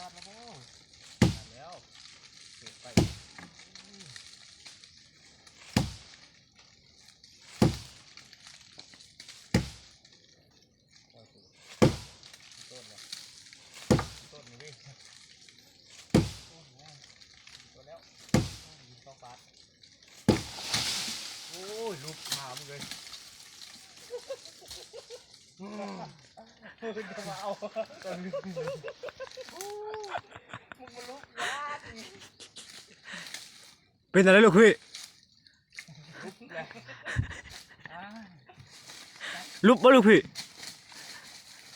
ดแล้วแล้วเก็บไปต้นเลยต้นนี่ต้นแล้วต้องฟาดโอ้ยลูกขามเลยมึงจะมาเอามึงมาลุกยากเป็นอะไรลูกพี่ลุกบ่ลูกพี่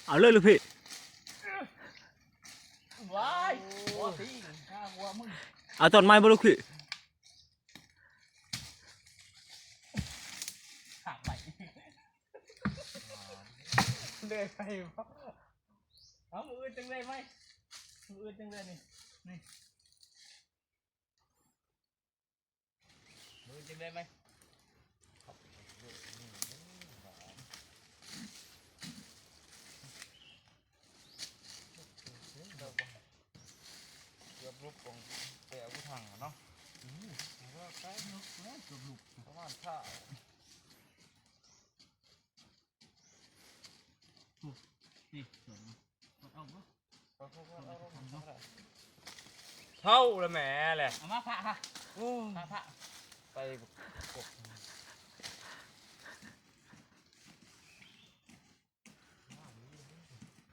เอาเลยลูกพี่ว้ายวัวสิข้าวัวมึงเอาต้นไม้บ่ลูกพี่หักไปเลยไปเอามืออื่นจังเลยไหมมืออื่นจังเลยนี่มือจังเลยไหมเกือบลุกของเตะผู้ถังเนาะว่าใกล้ลุกแล้วเกือบลุกประมาณข้าวนี่เอาเท่าละแม่แหละเอามาพระโอ้พระไป